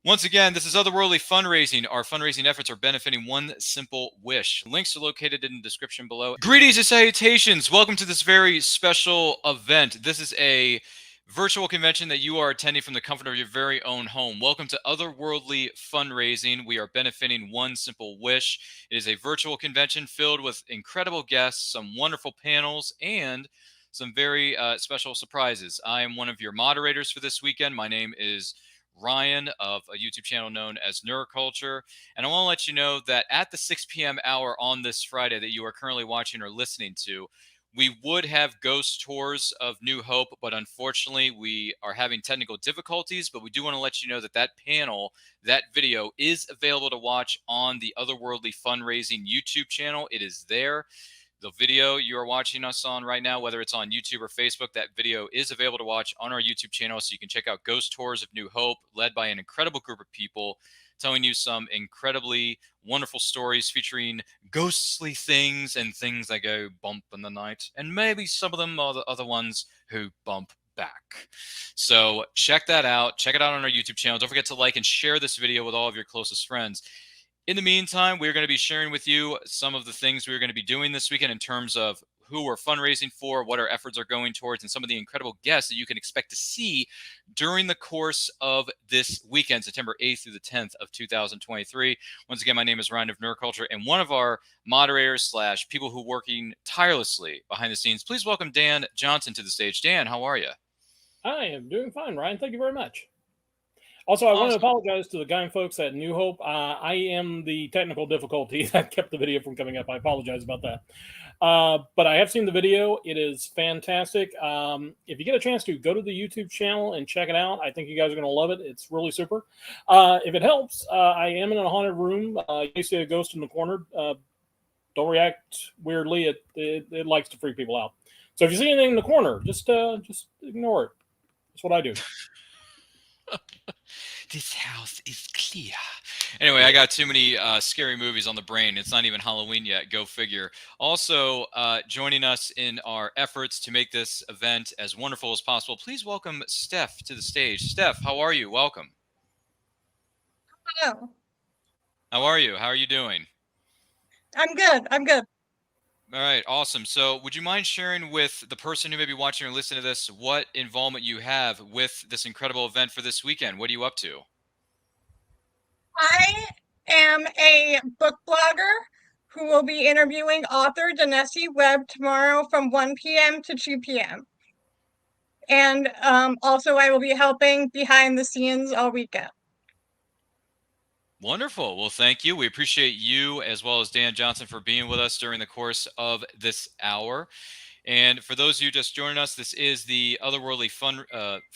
Once again, this is Otherworldly Fundraising. Our fundraising efforts are benefiting one simple wish. Links are located in the description below. Greetings and salutations. Welcome to this very special event. This is a virtual convention that you are attending from the comfort of your very own home. Welcome to Otherworldly Fundraising. We are benefiting one simple wish. It is a virtual convention filled with incredible guests, some wonderful panels, and some very special surprises. I am one of your moderators for this weekend. My name is Ryan of a YouTube channel known as Neuroculture. And I want to let you know that at the 6 p.m. hour on this Friday that you are currently watching or listening to, we would have ghost tours of New Hope, but unfortunately we are having technical difficulties. But we do want to let you know that that panel, that video is available to watch on the Otherworldly Fundraising YouTube channel. It is there. The video you are watching us on right now, whether it's on YouTube or Facebook, that video is available to watch on our YouTube channel. So you can check out Ghost Tours of New Hope, led by an incredible group of people, telling you some incredibly wonderful stories featuring ghostly things and things that go bump in the night. And maybe some of them are the other ones who bump back. So check that out. Check it out on our YouTube channel. Don't forget to like and share this video with all of your closest friends. In the meantime, we're going to be sharing with you some of the things we're going to be doing this weekend in terms of who we're fundraising for, what our efforts are going towards, and some of the incredible guests that you can expect to see during the course of this weekend, September 8th through the 10th of 2023. Once again, my name is Ryan of Neuroculture, and one of our moderators / people who are working tirelessly behind the scenes. Please welcome Dan Johnson to the stage. Dan, how are you? I am doing fine, Ryan. Thank you very much. Also, I want to apologize to the kind folks at New Hope. I am the technical difficulty that kept the video from coming up. I apologize about that. But I have seen the video. It is fantastic. If you get a chance to, go to the YouTube channel and check it out. I think you guys are going to love it. It's really super. If it helps, I am in a haunted room. You see a ghost in the corner. Don't react weirdly. It likes to freak people out. So if you see anything in the corner, just ignore it. That's what I do. This house is clear. Anyway, I got too many scary movies on the brain. It's not even Halloween yet. Go figure. Also, joining us in our efforts to make this event as wonderful as possible, please welcome Steph to the stage. Steph, how are you? Welcome. Hello. How are you? How are you doing? I'm good. I'm good. All right, awesome. So would you mind sharing with the person who may be watching or listening to this what involvement you have with this incredible event for this weekend? What are you up to? I am a book blogger who will be interviewing author Danesi Webb tomorrow from 1 p.m. to 2 p.m. And also I will be helping behind the scenes all weekend. Wonderful. Well, thank you. We appreciate you as well as Dan Johnson for being with us during the course of this hour. And for those of you just joining us, this is the Otherworldly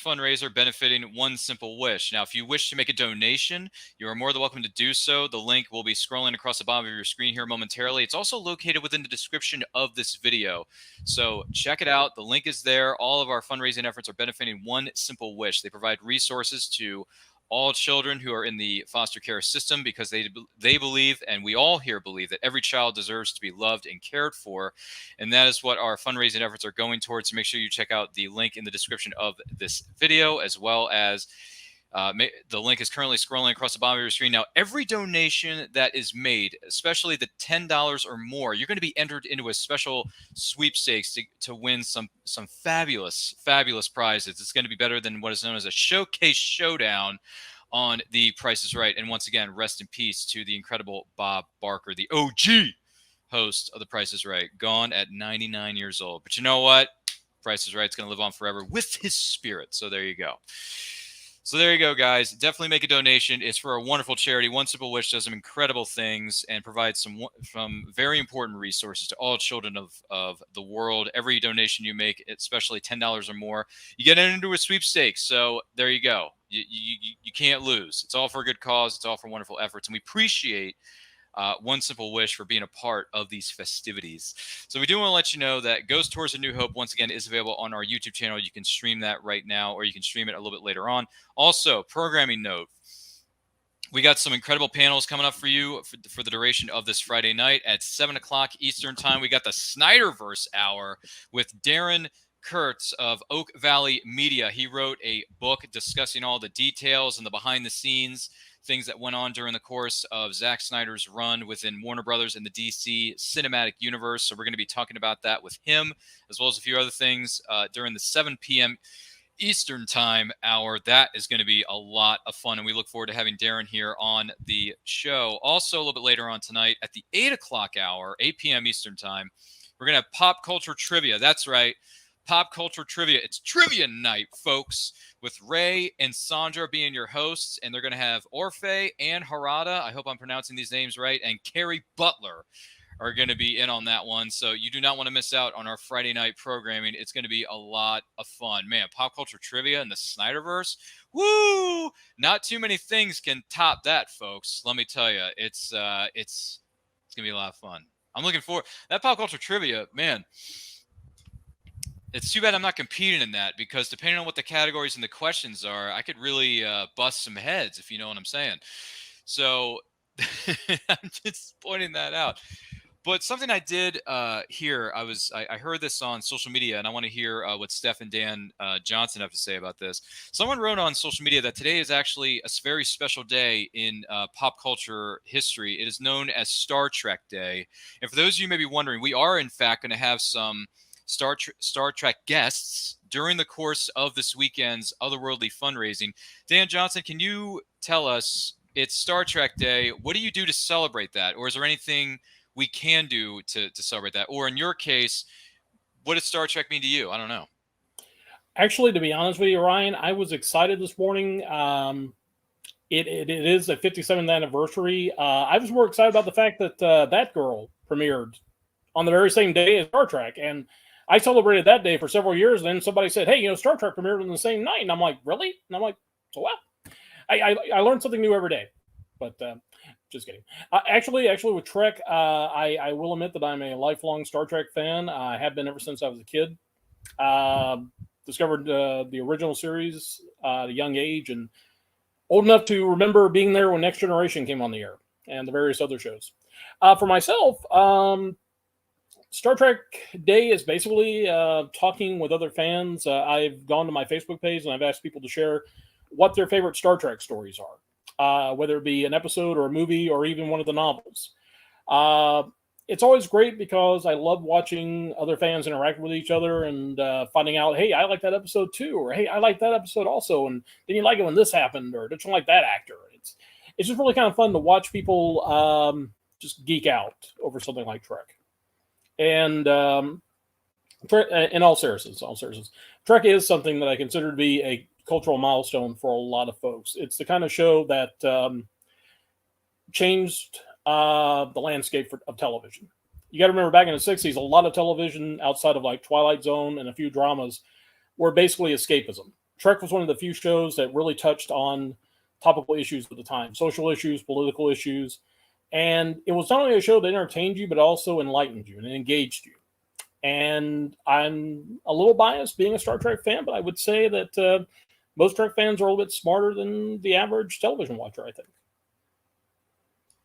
fundraiser benefiting One Simple Wish. Now, if you wish to make a donation, you are more than welcome to do so. The link will be scrolling across the bottom of your screen here momentarily. It's also located within the description of this video. So check it out. The link is there. All of our fundraising efforts are benefiting One Simple Wish. They provide resources to all children who are in the foster care system because they believe, and we all here believe, that every child deserves to be loved and cared for. And that is what our fundraising efforts are going towards. So make sure you check out the link in the description of this video, as well as the link is currently scrolling across the bottom of your screen. Now, every donation that is made, especially the $10 or more, you're going to be entered into a special sweepstakes to win some fabulous prizes. It's going to be better than what is known as a showcase showdown on The Price is Right. And once again, rest in peace to the incredible Bob Barker, the OG host of The Price is Right, gone at 99 years old. But you know what? Price is Right is going to live on forever with his spirit. So there you go. So there you go, guys. Definitely make a donation. It's for a wonderful charity. One Simple Wish does some incredible things and provides some very important resources to all children of the world. Every donation you make, especially $10 or more, you get into a sweepstakes. So there you go. You can't lose. It's all for a good cause. It's all for wonderful efforts. And we appreciate One Simple Wish for being a part of these festivities. So we do want to let you know that Ghost Tours of New Hope, once again, is available on our YouTube channel. You can stream that right now, or you can stream it a little bit later on. Also, programming note, we got some incredible panels coming up for you for the duration of this Friday night at 7 o'clock Eastern time. We got the Snyderverse Hour with Darren Kurtz of Oak Valley Media. He wrote a book discussing all the details and the behind the scenes things that went on during the course of Zack Snyder's run within Warner Brothers and the DC cinematic universe. So we're going to be talking about that with him, as well as a few other things during the 7 p.m. Eastern time hour. That is going to be a lot of fun, and we look forward to having Darren here on the show. Also, a little bit later on tonight at the 8 o'clock hour, 8 p.m. Eastern time, we're going to have pop culture trivia. That's right. Pop culture trivia. It's trivia night, folks, with Ray and Sandra being your hosts, and they're going to have Orfe and Harada. I hope I'm pronouncing these names right. And Carrie Butler are going to be in on that one. So you do not want to miss out on our Friday night programming. It's going to be a lot of fun. Man, pop culture trivia in the Snyderverse. Woo! Not too many things can top that, folks. Let me tell you, it's going to be a lot of fun. I'm looking forward. That pop culture trivia, man. It's too bad I'm not competing in that, because depending on what the categories and the questions are, I could really bust some heads, if you know what I'm saying. So I'm just pointing that out. But something I did hear, I heard this on social media, and I want to hear what Steph and Dan Johnson have to say about this. Someone wrote on social media that today is actually a very special day in pop culture history. It is known as Star Trek Day. And for those of you who may be wondering, we are in fact going to have some Star Trek guests during the course of this weekend's Otherworldly Fundraising. Dan Johnson, can you tell us, it's Star Trek Day, what do you do to celebrate that? Or is there anything we can do to celebrate that? Or in your case, what does Star Trek mean to you? I don't know. Actually, to be honest with you, Ryan, I was excited this morning. It is a 57th anniversary. I was more excited about the fact that That Girl premiered on the very same day as Star Trek. And I celebrated that day for several years. And then somebody said, hey, Star Trek premiered on the same night. And I'm like, really? And I'm like, so what? I learned something new every day. But just kidding. Actually, with Trek, I will admit that I'm a lifelong Star Trek fan. I have been ever since I was a kid. Discovered the original series at a young age, and old enough to remember being there when Next Generation came on the air and the various other shows. For myself, Star Trek Day is basically talking with other fans. I've gone to my Facebook page and I've asked people to share what their favorite Star Trek stories are, whether it be an episode or a movie or even one of the novels. It's always great because I love watching other fans interact with each other and finding out, hey, I like that episode too, or hey, I like that episode also, and didn't you like it when this happened, or did you like that actor? It's just really kind of fun to watch people just geek out over something like Trek. And in all seriousness, Trek is something that I consider to be a cultural milestone for a lot of folks. It's the kind of show that changed the landscape of television. You got to remember, back in the 60s, a lot of television outside of like Twilight Zone and a few dramas were basically escapism. Trek was one of the few shows that really touched on topical issues of the time, social issues, political issues. And it was not only a show that entertained you, but also enlightened you and engaged you. And I'm a little biased being a Star Trek fan, but I would say that most Trek fans are a little bit smarter than the average television watcher, I think.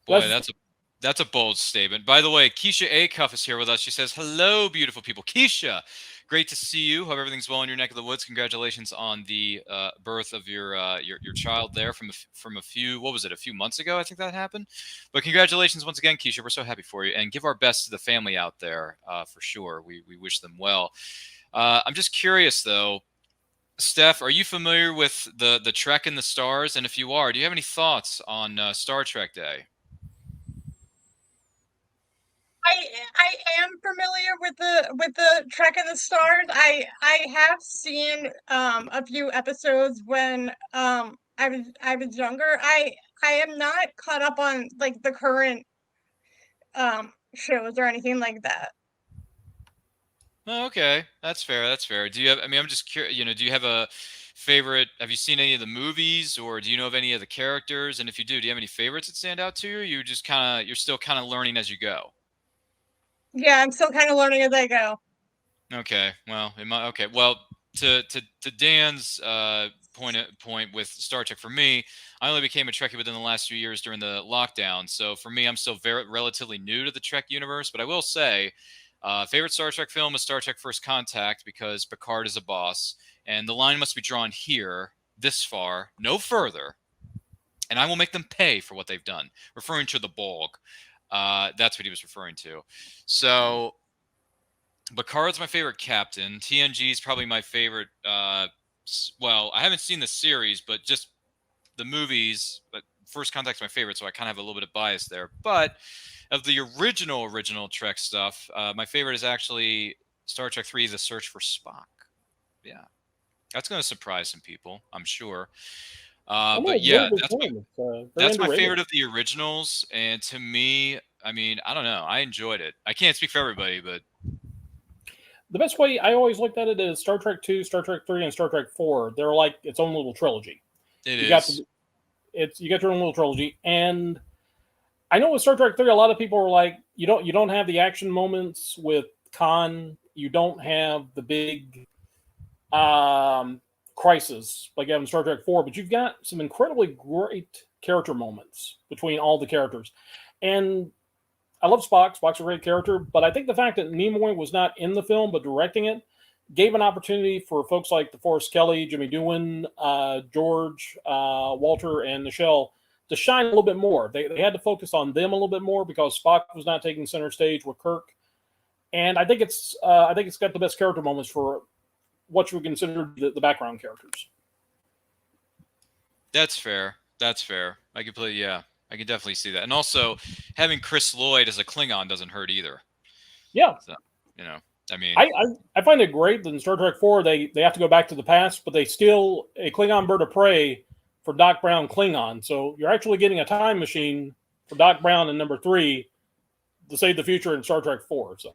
Boy, that's a bold statement. By the way, Keisha Acuff is here with us. She says, hello, beautiful people. Keisha, great to see you. Hope everything's well in your neck of the woods. Congratulations on the birth of your child there from a few, what was it, a few months ago, I think that happened. But congratulations once again, Keisha. We're so happy for you. And give our best to the family out there for sure. We wish them well. I'm just curious, though. Steph, are you familiar with the Trek and the Stars? And if you are, do you have any thoughts on Star Trek Day? I am familiar with the Trek and the Stars. I have seen a few episodes when I was younger. I am not caught up on like the current shows or anything like that. Oh, okay, that's fair. Do you have? I mean, I'm just curious. Do you have a favorite? Have you seen any of the movies, or do you know of any of the characters? And if you do you have any favorites that stand out to you? Or you're still kind of learning as you go. Yeah, I'm still kind of learning as I go. Okay, well, okay. Well, to Dan's point with Star Trek, for me, I only became a Trekkie within the last few years during the lockdown. So for me, I'm still relatively new to the Trek universe. But I will say, Favorite Star Trek film is Star Trek First Contact because Picard is a boss, and the line must be drawn here, this far, no further, and I will make them pay for what they've done, referring to the Borg. That's what he was referring to. So Picard's my favorite captain. TNG is probably my favorite. Well, I haven't seen the series, but just the movies. But First Contact's my favorite, so I kind of have a little bit of bias there. But of the original Trek stuff, my favorite is actually Star Trek 3: The Search for Spock. Yeah, that's going to surprise some people, I'm sure. But yeah, that's my favorite of the originals. And to me, I mean, I don't know. I enjoyed it. I can't speak for everybody, but the best way I always looked at it is Star Trek 2, Star Trek 3, and Star Trek 4. They're like its own little trilogy. You got your own little trilogy. And I know with Star Trek 3, a lot of people are like, you don't have the action moments with Khan. You don't have the big crisis like you have in Star Trek 4, but you've got some incredibly great character moments between all the characters. And I love Spock. Spock's a great character, but I think the fact that Nimoy was not in the film but directing it gave an opportunity for folks like DeForest Kelley, Jimmy Doohan, George, Walter, and Nichelle to shine a little bit more. They had to focus on them a little bit more because Spock was not taking center stage with Kirk. And I think it's got the best character moments for what you would consider the background characters. That's fair. I can definitely see that. And also, having Chris Lloyd as a Klingon doesn't hurt either. Yeah. So, I mean, I find it great that in Star Trek 4 they have to go back to the past, but they still a Klingon bird of prey for Doc Brown Klingon. So you're actually getting a time machine for Doc Brown in number 3 to save the future in Star Trek 4. So.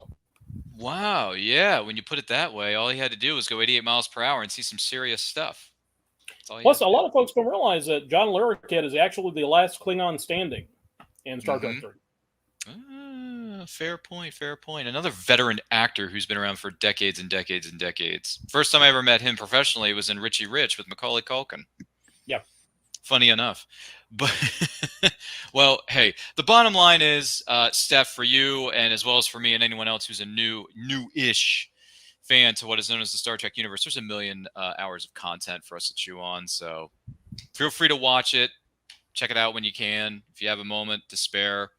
Wow, yeah. When you put it that way, all he had to do was go 88 miles per hour and see some serious stuff. Plus, a lot of folks don't realize that John Larroquette is actually the last Klingon standing in Star Trek 3. Fair point. Another veteran actor who's been around for decades and decades and decades. First time I ever met him professionally was in Richie Rich with Macaulay Culkin. Yeah. Funny enough. But, well, hey, the bottom line is, Steph, for you and as well as for me and anyone else who's a new-ish fan to what is known as the Star Trek universe, there's a million hours of content for us to chew on. So feel free to watch it. Check it out when you can. If you have a moment to spare,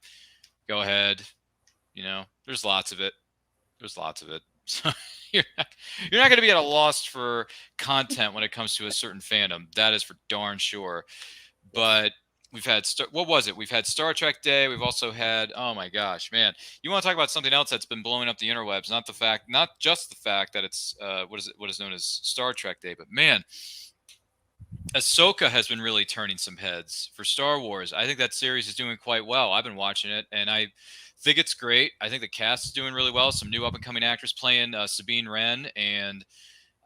go ahead. There's lots of it. So you're not going to be at a loss for content when it comes to a certain fandom. That is for darn sure. But we've had We've had Star Trek Day. We've also had, oh my gosh, man, you want to talk about something else that's been blowing up the interwebs? Not just the fact that it's what is known as Star Trek Day, but man, Ahsoka has been really turning some heads for Star Wars. I think that series is doing quite well. I've been watching it, and I think it's great. I think the cast is doing really well. Some new up-and-coming actors playing Sabine Wren, and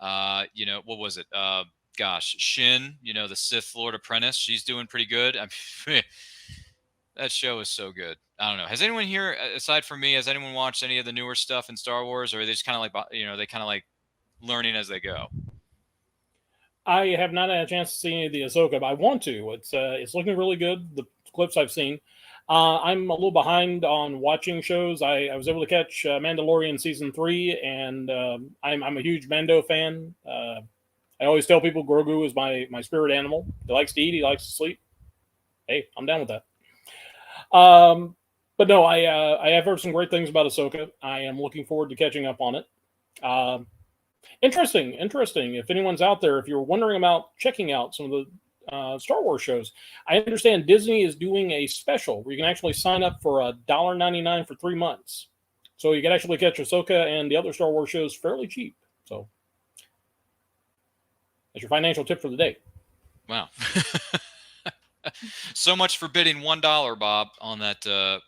what was it? Shin, the Sith Lord Apprentice. She's doing pretty good. That show is so good. I don't know. Has anyone here, aside from me, has anyone watched any of the newer stuff in Star Wars, or are they just kind of like, learning as they go? I have not had a chance to see any of the Ahsoka, but I want to. It's looking really good. The clips I've seen. I'm a little behind on watching shows. I was able to catch Mandalorian season 3, and I'm a huge Mando fan. I always tell people Grogu is my spirit animal. He likes to eat. He likes to sleep. Hey, I'm down with that. But no, I have heard some great things about Ahsoka. I am looking forward to catching up on it. Interesting. If anyone's out there, if you're wondering about checking out some of the Star Wars shows, I understand Disney is doing a special where you can actually sign up for $1.99 for 3 months. So you can actually catch Ahsoka and the other Star Wars shows fairly cheap. So that's your financial tip for the day. Wow. So much for bidding $1, Bob, on that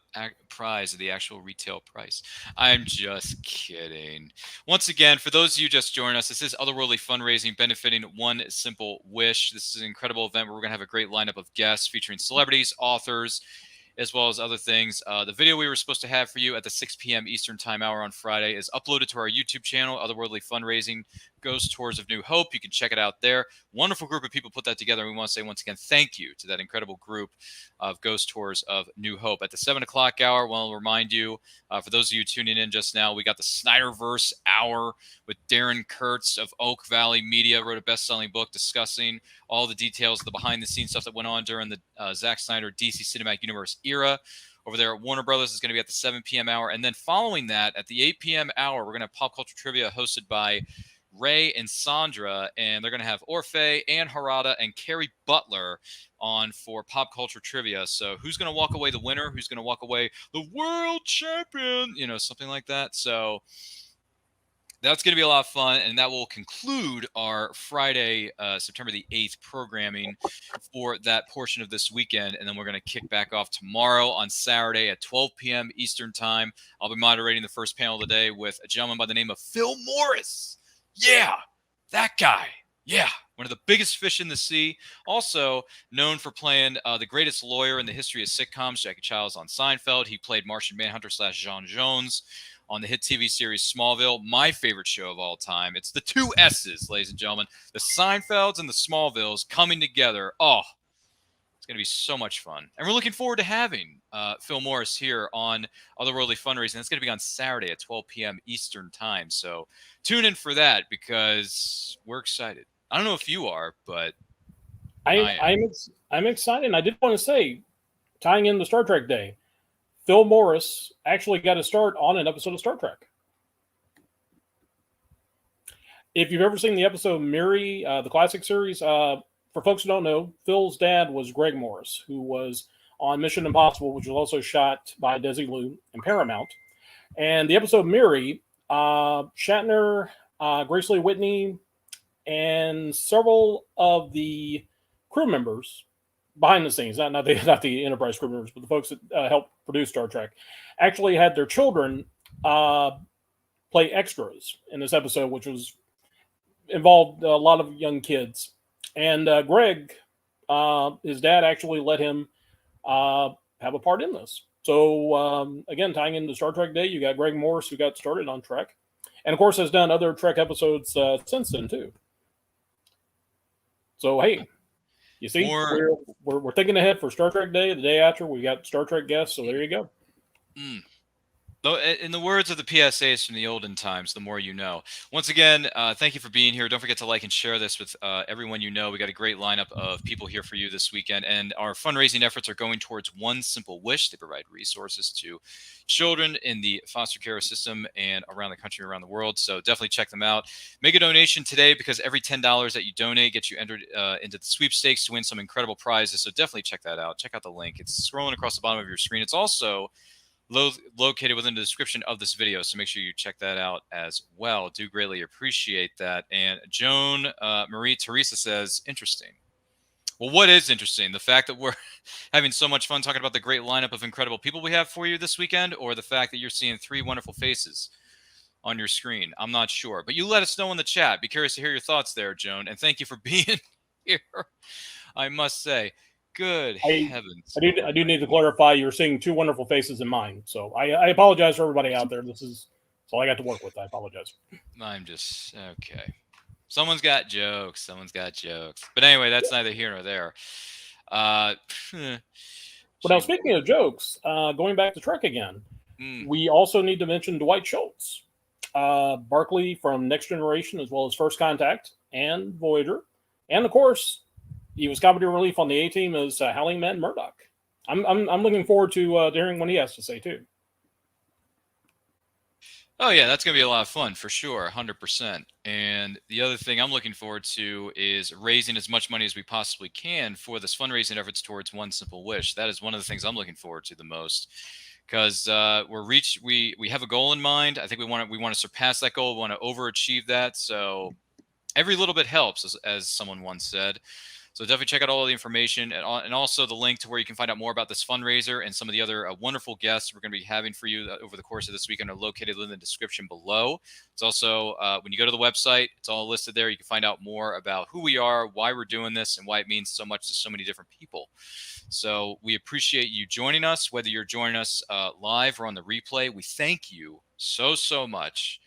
prize of the actual retail price. I'm just kidding. Once again, for those of you just joining us, this is Otherworldly Fundraising benefiting One Simple Wish. This is an incredible event where we're going to have a great lineup of guests featuring celebrities, authors, as well as other things. The video we were supposed to have for you at the 6 p.m. Eastern Time hour on Friday is uploaded to our YouTube channel, Otherworldly Fundraising. Ghost Tours of New Hope. You can check it out there. Wonderful group of people put that together. And we want to say once again, thank you to that incredible group of Ghost Tours of New Hope. At the 7 o'clock hour, we'll remind you, for those of you tuning in just now, we got the Snyderverse Hour with Darren Kurtz of Oak Valley Media, wrote a best-selling book discussing all the details of the behind-the-scenes stuff that went on during the Zack Snyder DC Cinematic Universe era. Over there at Warner Brothers is going to be at the 7 p.m. hour. And then following that, at the 8 p.m. hour, we're going to have Pop Culture Trivia hosted by Ray and Sandra. And they're going to have Orfe, Ann Harada, and Carrie Butler on for Pop Culture Trivia. So who's going to walk away the winner? Who's going to walk away the world champion? You know, something like that. So that's going to be a lot of fun, and that will conclude our Friday, September the 8th programming for that portion of this weekend, and then we're going to kick back off tomorrow on Saturday at 12 p.m. Eastern Time. I'll be moderating the first panel today with a gentleman by the name of Phil Morris. Yeah, that guy. Yeah, one of the biggest fish in the sea. Also known for playing the greatest lawyer in the history of sitcoms, Jackie Childs on Seinfeld. He played Martian Manhunter / John Jones on the hit TV series Smallville, my favorite show of all time. It's the two S's, ladies and gentlemen. The Seinfelds and the Smallvilles coming together. Oh, it's going to be so much fun. And we're looking forward to having Phil Morris here on Otherworldly Fundraising. That's going to be on Saturday at 12 p.m. Eastern Time. So tune in for that because we're excited. I don't know if you are, but I'm excited. And I did want to say, tying in the Star Trek Day, Phil Morris actually got a start on an episode of Star Trek. If you've ever seen the episode Miri, the classic series, for folks who don't know, Phil's dad was Greg Morris, who was on Mission Impossible, which was also shot by Desilu and Paramount. And the episode Miri, Shatner, Grace Lee Whitney, and several of the crew members behind the scenes, not the Enterprise crew members, but the folks that helped produce Star Trek, actually had their children play extras in this episode, which was involved a lot of young kids. And Greg, his dad, actually let him have a part in this. So again, tying into Star Trek Day, you got Greg Morris, who got started on Trek, and of course has done other Trek episodes since then too. So hey. You see, we're thinking ahead for Star Trek Day. The day after, we got Star Trek guests, so there you go. In the words of the PSAs from the olden times, the more you know. Once again, thank you for being here. Don't forget to like and share this with everyone you know. We got a great lineup of people here for you this weekend, and our fundraising efforts are going towards One Simple Wish. They provide resources to children in the foster care system and around the country, around the world. So definitely check them out. Make a donation today because every $10 that you donate gets you entered into the sweepstakes to win some incredible prizes. So definitely check that out. Check out the link. It's scrolling across the bottom of your screen. It's also located within the description of this video, so make sure you check that out as well. Do greatly appreciate that. And Joan Marie Teresa says, interesting. Well, what is interesting? The fact that we're having so much fun talking about the great lineup of incredible people we have for you this weekend, or the fact that you're seeing three wonderful faces on your screen? I'm not sure, but you let us know in the chat. Be curious to hear your thoughts there, Joan, and thank you for being here, I must say. Good heavens. I do need to clarify, you're seeing two wonderful faces in mine. So I apologize for everybody out there. That's all I got to work with. I apologize. I'm just, okay. Someone's got jokes. But anyway, that's neither here nor there. But now, speaking of jokes, going back to Trek again, we also need to mention Dwight Schultz. Barclay from Next Generation, as well as First Contact and Voyager. And, of course, he was comedy relief on the A-Team as Howling Man Murdoch. I'm looking forward to hearing what he has to say too. Oh yeah, that's gonna be a lot of fun for sure, 100%. And the other thing I'm looking forward to is raising as much money as we possibly can for this fundraising efforts towards One Simple Wish. That is one of the things I'm looking forward to the most, because we have a goal in mind. I think we want to surpass that goal. We want to overachieve that. So every little bit helps, as someone once said. So definitely check out all of the information and also the link to where you can find out more about this fundraiser and some of the other wonderful guests we're going to be having for you over the course of this weekend are located in the description below. It's also, when you go to the website, it's all listed there. You can find out more about who we are, why we're doing this, and why it means so much to so many different people. So we appreciate you joining us, whether you're joining us live or on the replay. We thank you so much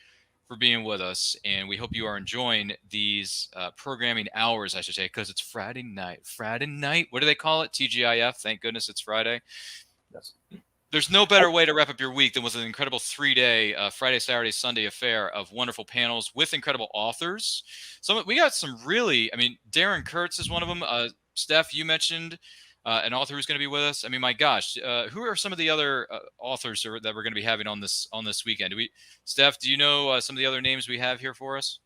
for being with us, and we hope you are enjoying these programming hours, I should say, because it's Friday night. Friday night, what do they call it? TGIF. Thank goodness it's Friday. Yes. There's no better way to wrap up your week than with an incredible 3-day Friday, Saturday, Sunday affair of wonderful panels with incredible authors. So we got some really, I mean, Darren Kurtz is one of them. Steph, you mentioned an author who's going to be with us. I mean, my gosh, who are some of the other authors that we're going to be having on this weekend? Steph, do you know some of the other names we have here for us?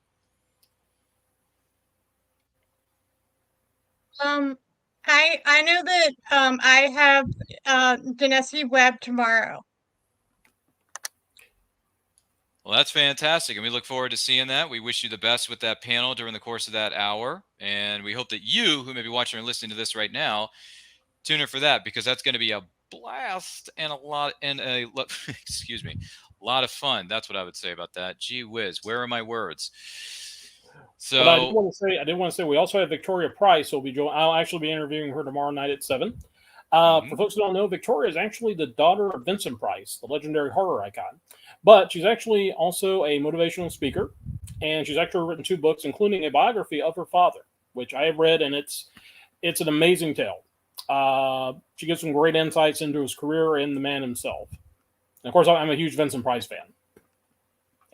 I know that I have Dinesty Webb tomorrow. Well, that's fantastic, and we look forward to seeing that. We wish you the best with that panel during the course of that hour, and we hope that you, who may be watching or listening to this right now, tune in for that, because that's going to be a blast and excuse me, a lot of fun. That's what I would say about that. Gee whiz, where are my words? So, but I did want to say we also have Victoria Price. I'll actually be interviewing her tomorrow night at 7. For folks who don't know, Victoria is actually the daughter of Vincent Price, the legendary horror icon. But she's actually also a motivational speaker, and she's actually written 2 books, including a biography of her father, which I have read, and it's an amazing tale. She gives some great insights into his career and the man himself. And of course, I'm a huge Vincent Price fan.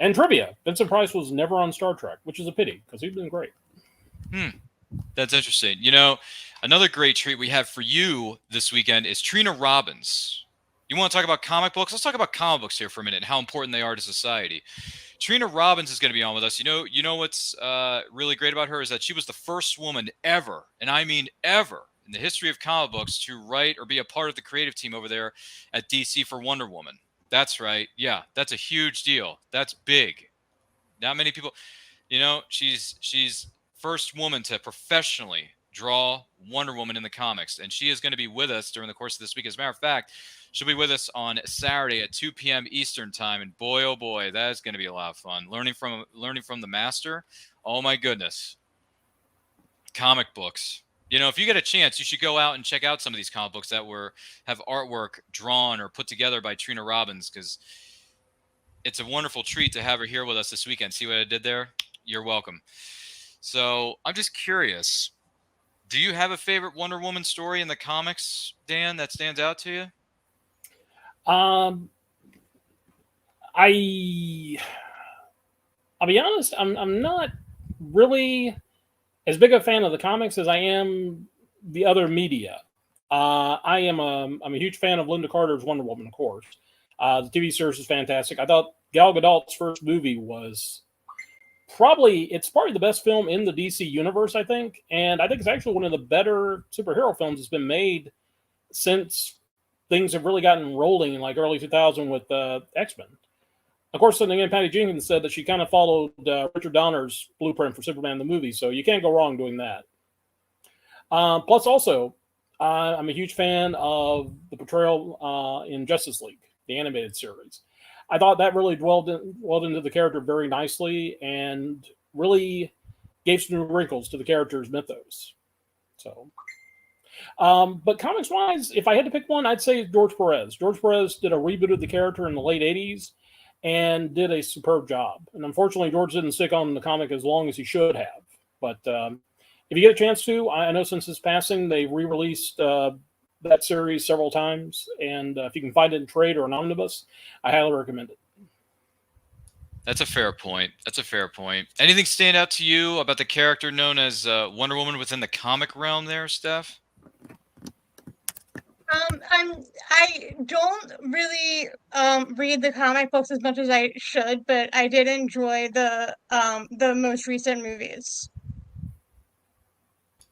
And trivia, Vincent Price was never on Star Trek, which is a pity, because he's been great. That's interesting. You know, another great treat we have for you this weekend is Trina Robbins. You want to talk about comic books? Let's talk about comic books here for a minute and how important they are to society. Trina Robbins is going to be on with us. You know what's really great about her is that she was the first woman ever, and I mean ever, in the history of comic books to write or be a part of the creative team over there at DC for Wonder Woman. That's right. Yeah, that's a huge deal. That's big. Not many people, she's first woman to professionally draw Wonder Woman in the comics, and she is going to be with us during the course of this week. As a matter of fact, she'll be with us on Saturday at 2 p.m. Eastern time, and boy, oh boy, that is going to be a lot of fun. Learning from the master. Oh my goodness. Comic books. If you get a chance, you should go out and check out some of these comic books that have artwork drawn or put together by Trina Robbins, because it's a wonderful treat to have her here with us this weekend. See what I did there? You're welcome. So I'm just curious, do you have a favorite Wonder Woman story in the comics, Dan, that stands out to you? I'll be honest, I'm not really as big a fan of the comics as I am the other media. I'm a huge fan of Linda Carter's Wonder Woman, of course. The TV series is fantastic. I thought Gal Gadot's first movie was probably the best film in the DC universe, I think. And I think it's actually one of the better superhero films that's been made since things have really gotten rolling in like early 2000 with X-Men. Of course, then again, Patty Jenkins said that she kind of followed Richard Donner's blueprint for Superman the movie, so you can't go wrong doing that. Plus, also, I'm a huge fan of the portrayal in Justice League, the animated series. I thought that really dwelled into the character very nicely and really gave some new wrinkles to the character's mythos. So, but comics-wise, if I had to pick one, I'd say George Perez. George Perez did a reboot of the character in the late 80s and did a superb job. And unfortunately, George didn't stick on the comic as long as he should have. But if you get a chance to, I know since his passing, they re-released that series several times. And if you can find it in trade or an omnibus, I highly recommend it. That's a fair point. Anything stand out to you about the character known as Wonder Woman within the comic realm there, Steph? I don't really read the comic books as much as I should, but I did enjoy the most recent movies.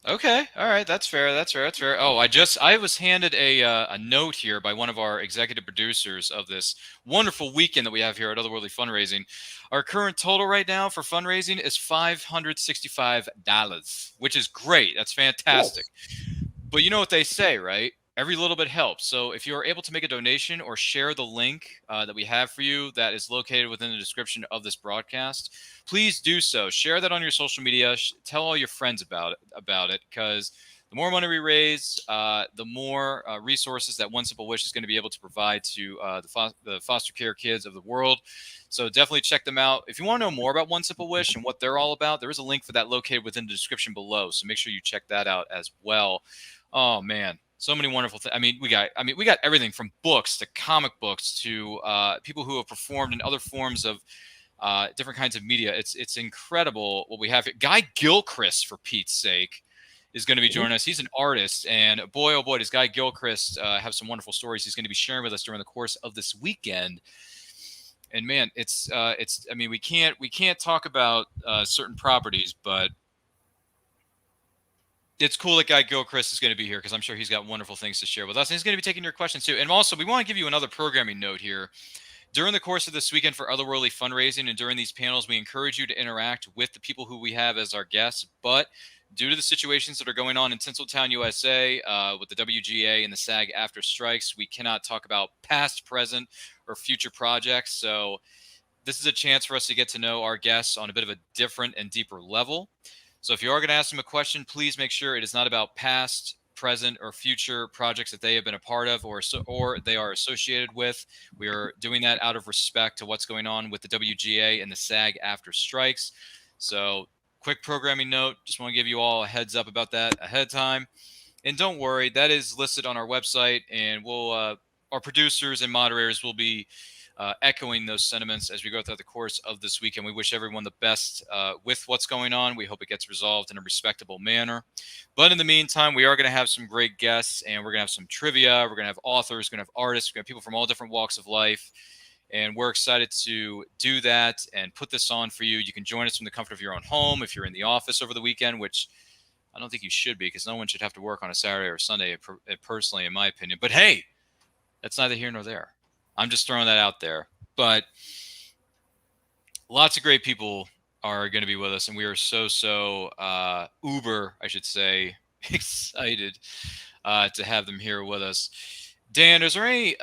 Okay, all right, that's fair. Oh, I was handed a note here by one of our executive producers of this wonderful weekend that we have here at Otherworldly Fundraising. Our current total right now for fundraising is $565, which is great. That's fantastic. But you know what they say, right? Every little bit helps. So if you're able to make a donation or share the link that we have for you that is located within the description of this broadcast, please do so. Share that on your social media. Tell all your friends about it, because the more money we raise, the more resources that One Simple Wish is going to be able to provide to the foster care kids of the world. So definitely check them out. If you want to know more about One Simple Wish and what they're all about, there is a link for that located within the description below. So make sure you check that out as well. Oh man, so many wonderful things. We got everything from books to comic books to people who have performed in other forms of different kinds of media. It's incredible what we have here. Guy Gilchrist, for Pete's sake, is going to be joining us. He's an artist, and boy, oh boy, does Guy Gilchrist have some wonderful stories he's going to be sharing with us during the course of this weekend. And man, we can't talk about certain properties, but it's cool that Guy Gilchrist is going to be here because I'm sure he's got wonderful things to share with us. And he's going to be taking your questions too. And also, we want to give you another programming note here. During the course of this weekend for Otherworldly Fundraising and during these panels, we encourage you to interact with the people who we have as our guests. But due to the situations that are going on in Tinseltown, USA, with the WGA and the SAG after strikes, we cannot talk about past, present, or future projects. So this is a chance for us to get to know our guests on a bit of a different and deeper level. So if you are going to ask them a question, please make sure it is not about past, present, or future projects that they have been a part of or they are associated with. We are doing that out of respect to what's going on with the WGA and the SAG after strikes. So quick programming note, just want to give you all a heads up about that ahead of time. And don't worry, that is listed on our website, and we'll our producers and moderators will be echoing those sentiments as we go throughout the course of this weekend. We wish everyone the best with what's going on. We hope it gets resolved in a respectable manner. But in the meantime, we are going to have some great guests, and we're going to have some trivia. We're going to have authors, we're going to have artists, we're going to have people from all different walks of life. And we're excited to do that and put this on for you. You can join us from the comfort of your own home if you're in the office over the weekend, which I don't think you should be because no one should have to work on a Saturday or Sunday, personally, in my opinion. But hey, that's neither here nor there. I'm just throwing that out there. But lots of great people are going to be with us, and we are so uber, I should say, excited to have them here with us. Dan, is there any,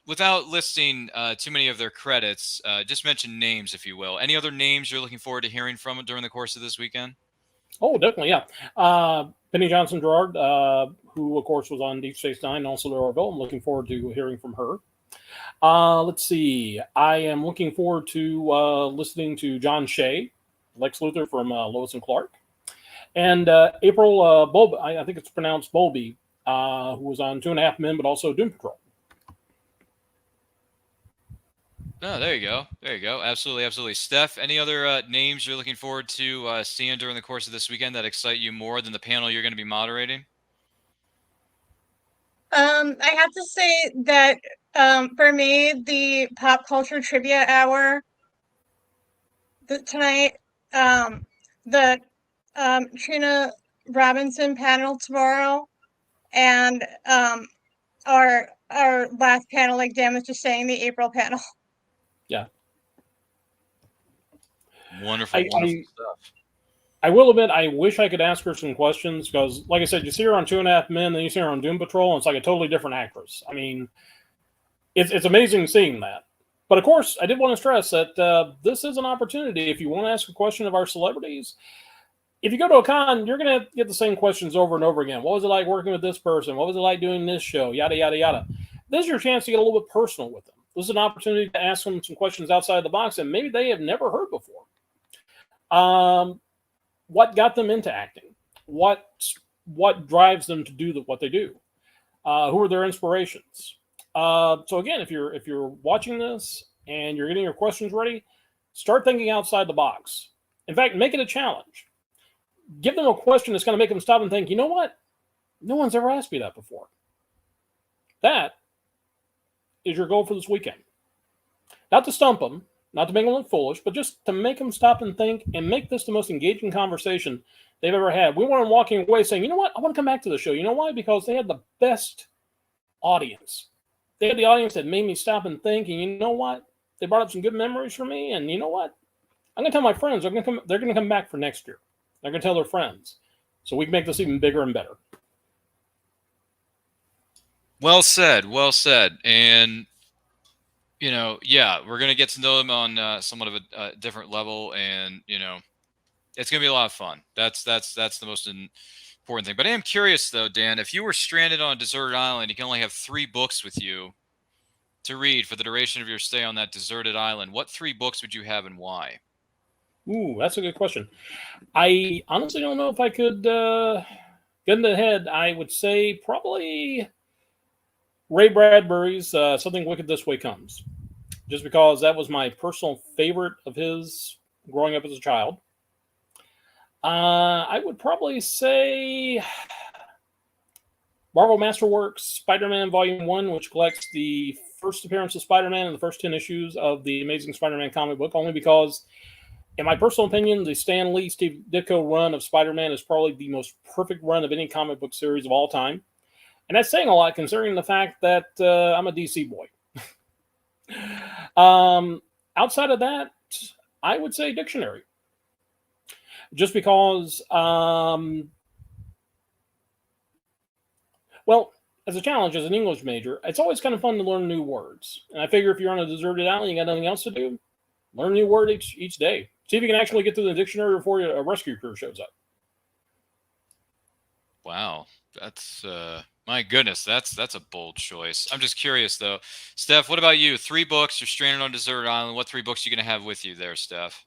without listing too many of their credits, just mention names, if you will. Any other names you're looking forward to hearing from during the course of this weekend? Oh, definitely, yeah. Penny Johnson-Gerard, who, of course, was on Deep Space Nine, and also the Orville. I'm looking forward to hearing from her. Let's see. I am looking forward to listening to John Shea, Lex Luthor from Lois and Clark, and April Bowlby, I think it's pronounced Bowlby, who was on 2.5 Men, but also Doom Patrol. Oh, there you go. There you go. Absolutely, absolutely. Steph, any other names you're looking forward to seeing during the course of this weekend that excite you more than the panel you're going to be moderating? I have to say that for me, the pop culture trivia hour tonight, the Trina Robinson panel tomorrow, and our last panel, like Dan was just saying, the April panel. Yeah. Wonderful stuff. I will admit, I wish I could ask her some questions because, like I said, you see her on 2.5 Men, then you see her on Doom Patrol, and it's like a totally different actress. I mean, it's amazing seeing that. But of course, I did want to stress that this is an opportunity. If you want to ask a question of our celebrities, if you go to a con, you're going to get the same questions over and over again. What was it like working with this person? What was it like doing this show? Yada, yada, yada. This is your chance to get a little bit personal with them. This is an opportunity to ask them some questions outside the box that maybe they have never heard before. What got them into acting? What drives them to do what they do? Who are their inspirations? So again, if you're watching this and you're getting your questions ready, start thinking outside the box. In fact, make it a challenge. Give them a question that's going to make them stop and think, you know what? No one's ever asked me that before. That is your goal for this weekend. Not to stump them, not to make them look foolish, but just to make them stop and think and make this the most engaging conversation they've ever had. We want them walking away saying, you know what? I want to come back to the show. You know why? Because they had the best audience. They had the audience that made me stop and think. And you know what? They brought up some good memories for me. And you know what? I'm going to tell my friends. They're going to come back for next year. They're going to tell their friends. So we can make this even bigger and better. Well said. Well said. And yeah, we're going to get to know them on somewhat of a different level, and it's going to be a lot of fun. That's the most important important thing. But I am curious, though, Dan, if you were stranded on a deserted island, you can only have 3 books with you to read for the duration of your stay on that deserted island. What 3 books would you have and why? Ooh, that's a good question. I honestly don't know if I could get in the head. I would say probably Ray Bradbury's Something Wicked This Way Comes, just because that was my personal favorite of his growing up as a child. I would probably say Marvel Masterworks Spider-Man Volume 1, which collects the first appearance of Spider-Man and the first 10 issues of the Amazing Spider-Man comic book, only because, in my personal opinion, the Stan Lee, Steve Ditko run of Spider-Man is probably the most perfect run of any comic book series of all time. And that's saying a lot, considering the fact that I'm a DC boy. Outside of that, I would say Dictionary. Just because, well, as a challenge, as an English major, it's always kind of fun to learn new words. And I figure if you're on a deserted island, you got nothing else to do, learn a new word each day. See if you can actually get to the dictionary before a rescue crew shows up. Wow, that's my goodness, that's a bold choice. I'm just curious, though. Steph, what about you? 3 books, you're stranded on a deserted island. What 3 books are you going to have with you there, Steph?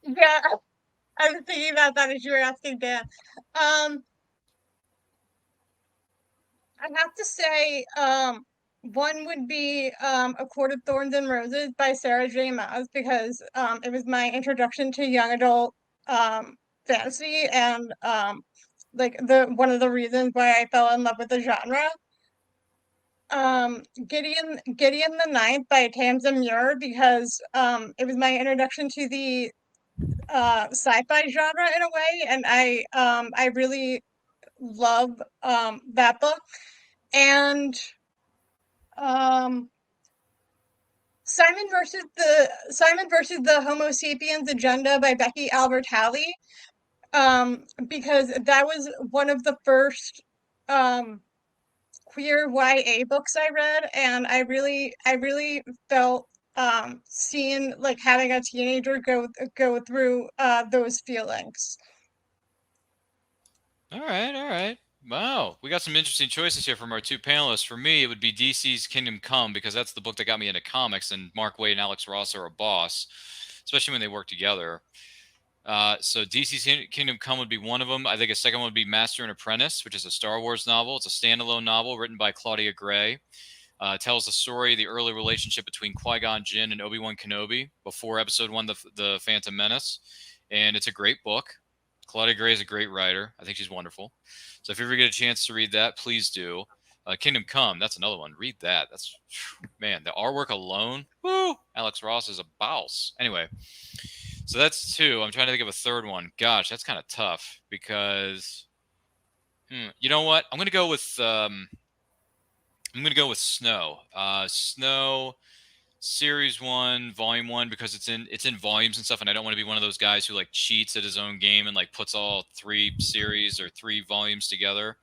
Yeah, I was thinking about that as you were asking Dan. I have to say, one would be A Court of Thorns and Roses by Sarah J. Maas, because it was my introduction to young adult fantasy, and like one of the reasons why I fell in love with the genre. Gideon the Ninth by Tamsin Muir, because it was my introduction to the sci-fi genre in a way, and I really love that book. And Simon versus the Homo Sapiens Agenda by Becky Albert Halley, because that was one of the first queer YA books I read, and I really felt seeing, like, having a teenager go through those feelings. All right. Wow, we got some interesting choices here from our 2 panelists. For me, it would be DC's Kingdom Come, because that's the book that got me into comics, and Mark Waid and Alex Ross are a boss, especially when they work together. So DC's Kingdom Come would be one of them. I think a second one would be Master and Apprentice, which is a Star Wars novel. It's a standalone novel written by Claudia Gray. It tells the story, the early relationship between Qui-Gon Jinn and Obi-Wan Kenobi before Episode 1, the Phantom Menace. And it's a great book. Claudia Gray is a great writer. I think she's wonderful. So if you ever get a chance to read that, please do. Kingdom Come, that's another one. Read that. That's, man, the artwork alone. Woo! Alex Ross is a boss. Anyway, so that's 2. I'm trying to think of a third one. Gosh, that's kind of tough, because, you know what? I'm going to go with Snow. Snow Series 1, Volume 1, because it's in volumes and stuff, and I don't want to be one of those guys who, like, cheats at his own game and, like, puts all 3 series or 3 volumes together.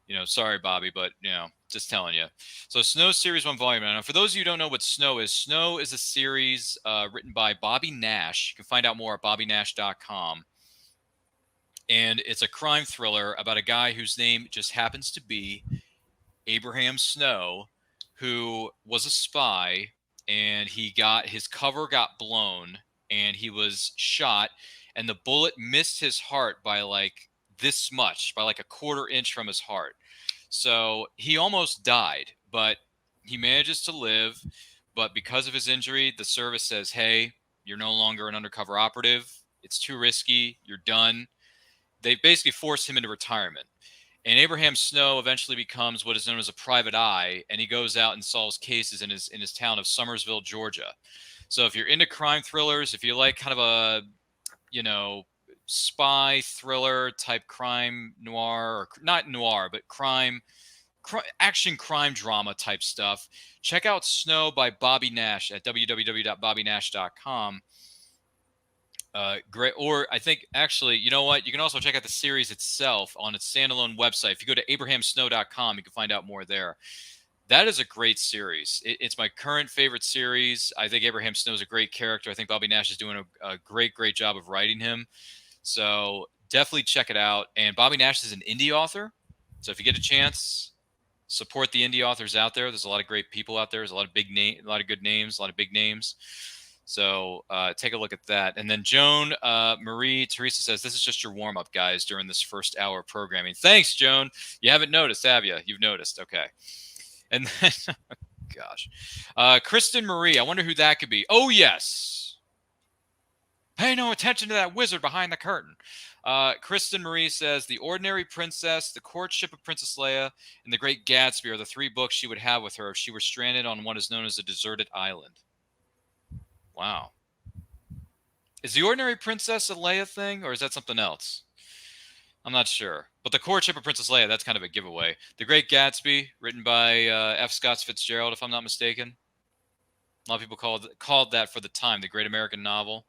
You know, sorry, Bobby, but, you know, just telling you. So Snow Series 1, Volume 1. Now, for those of you who don't know what Snow is a series written by Bobby Nash. You can find out more at bobbynash.com. And it's a crime thriller about a guy whose name just happens to be Abraham Snow, who was a spy, and his cover got blown, and he was shot, and the bullet missed his heart by like this much, by like a 1/4 inch from his heart. So he almost died, but he manages to live. But because of his injury, the service says, hey, you're no longer an undercover operative. It's too risky. You're done. They basically force him into retirement. And Abraham Snow eventually becomes what is known as a private eye, and he goes out and solves cases in his town of Summersville, Georgia. So if you're into crime thrillers, if you like kind of a, you know, spy thriller type crime noir, or not noir, but action crime drama type stuff, check out Snow by Bobby Nash at www.bobbynash.com. Great. Or I think, actually, you know what? You can also check out the series itself on its standalone website. If you go to abrahamsnow.com, you can find out more there. That is a great series. It's my current favorite series. I think Abraham Snow is a great character. I think Bobby Nash is doing a great job of writing him. So definitely check it out. And Bobby Nash is an indie author. So if you get a chance, support the indie authors out there. There's a lot of great people out there. There's a lot of a lot of good names, a lot of big names. So take a look at that. And then Joan Marie Teresa says, this is just your warm-up, guys, during this first hour of programming. Thanks, Joan. You haven't noticed, have you? You've noticed. Okay. And then, gosh. Kristen Marie, I wonder who that could be. Oh, yes. Pay no attention to that wizard behind the curtain. Kristen Marie says, The Ordinary Princess, The Courtship of Princess Leia, and The Great Gatsby are the 3 books she would have with her if she were stranded on what is known as a deserted island. Wow. Is The Ordinary Princess a Leia thing, or is that something else? I'm not sure. But The Courtship of Princess Leia, that's kind of a giveaway. The Great Gatsby, written by F. Scott Fitzgerald, if I'm not mistaken. A lot of people called that for the time the Great American Novel.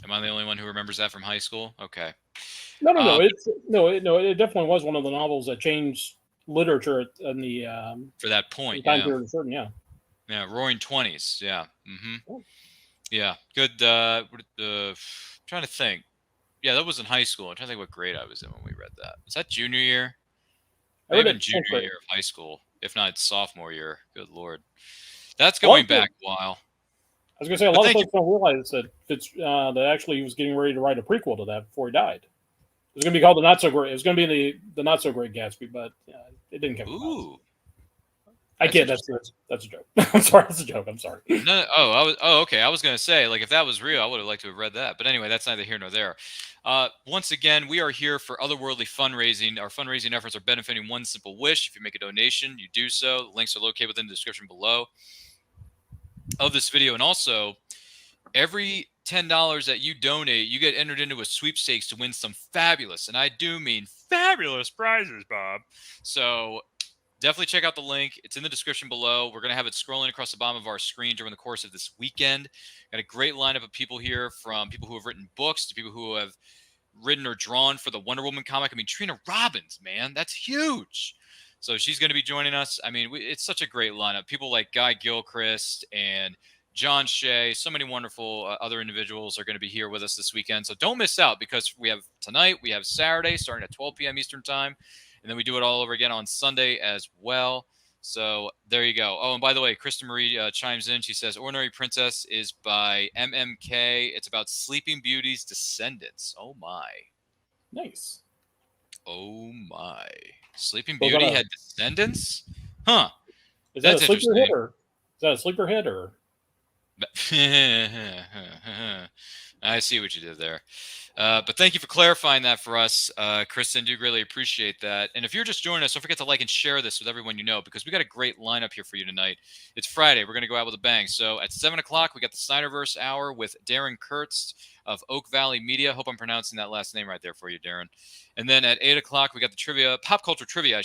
Am I the only one who remembers that from high school? Okay. No. It definitely was one of the novels that changed literature in the for that point. Time period, certain, yeah. Yeah, Roaring Twenties. Yeah. Mm-hmm. Oh. Yeah. Good. Trying to think. Yeah, that was in high school. I'm trying to think what grade I was in when we read that. Was that junior year? Maybe junior year of high school, if not sophomore year. Good Lord. That's going back a while. I was going to say, a lot of folks don't realize that that actually he was getting ready to write a prequel to that before he died. It was going to be called The Not So Great. It was going to be the Not So Great Gatsby, but it didn't come. Ooh. I kid. That's a joke. I'm sorry. That's a joke. I'm sorry. No. Okay. I was going to say, like, if that was real, I would have liked to have read that. But anyway, that's neither here nor there. Once again, we are here for Otherworldly Fundraising. Our fundraising efforts are benefiting one simple wish. If you make a donation, you do so. The links are located within the description below of this video. And also, every $10 that you donate, you get entered into a sweepstakes to win some fabulous, and I do mean fabulous prizes, Bob. So definitely check out the link. It's in the description below. We're going to have it scrolling across the bottom of our screen during the course of this weekend. Got a great lineup of people here, from people who have written books to people who have written or drawn for the Wonder Woman comic. I mean, Trina Robbins, man, that's huge. So she's going to be joining us. I mean, it's such a great lineup. People like Guy Gilchrist and John Shea, so many wonderful other individuals are going to be here with us this weekend. So don't miss out, because we have tonight, we have Saturday starting at 12 p.m. Eastern time. And then we do it all over again on Sunday as well. So there you go. Oh, and by the way, Kristen Marie chimes in. She says, Ordinary Princess is by MMK. It's about Sleeping Beauty's descendants. Oh, my. Nice. Oh, my. Sleeping Beauty had descendants? Huh. Is that a sleeper hit, or is that a sleeper hit, or? I see what you did there. But thank you for clarifying that for us, Kristen. Do greatly appreciate that. And if you're just joining us, don't forget to like and share this with everyone you know, because we got a great lineup here for you tonight. It's Friday. We're going to go out with a bang. So at 7 o'clock, we got the Snyderverse Hour with Darren Kurtz of Oak Valley Media. Hope I'm pronouncing that last name right there for you, Darren. And then at 8 o'clock, we got the pop culture trivia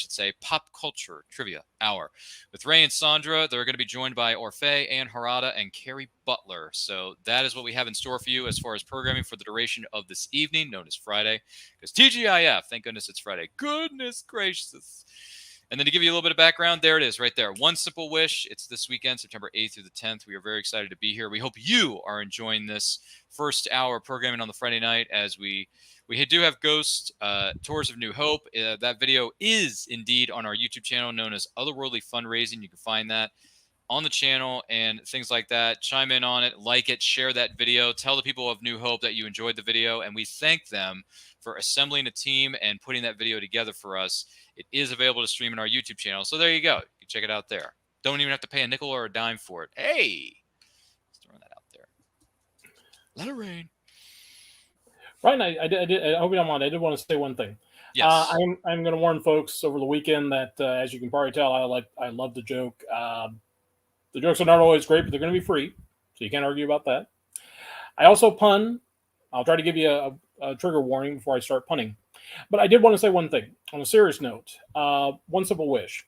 hour with Ray and Sandra. They're going to be joined by Orfeh, Ann Harada, and Carrie Butler. So that is what we have in store for you as far as programming for the duration of this evening, known as Friday. Because TGIF, thank goodness it's Friday. Goodness gracious. And then to give you a little bit of background, there it is right there. One Simple Wish. It's this weekend, September 8th through the 10th. We are very excited to be here. We hope you are enjoying this first hour programming on the Friday night, as we do have Ghost Tours of New Hope. That video is indeed on our YouTube channel, known as Otherworldly Fundraising. You can find that on the channel and things like that. Chime in on it, like it, share that video. Tell the people of New Hope that you enjoyed the video, and we thank them for assembling a team and putting that video together for us. It is available to stream on our YouTube channel, so there you go. You can check it out there. Don't even have to pay a nickel or a dime for it. Hey, just throwing that out there. Let it rain. Ryan, I hope you don't mind. I did want to say one thing. Yes. I'm going to warn folks over the weekend that, as you can probably tell, I love the joke. The jokes are not always great, but they're going to be free, so you can't argue about that. I also pun. I'll try to give you a trigger warning before I start punning. But I did want to say one thing. On a serious note, One Simple Wish.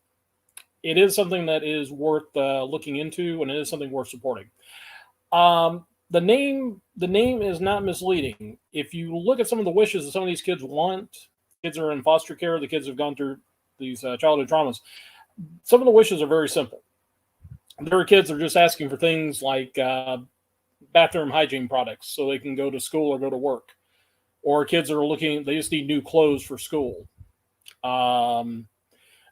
It is something that is worth looking into, and it is something worth supporting. The name is not misleading. If you look at some of the wishes that some of these kids want, kids are in foster care, the kids have gone through these childhood traumas, some of the wishes are very simple. There are kids that are just asking for things like bathroom hygiene products so they can go to school or go to work. Or kids that are looking, they just need new clothes for school.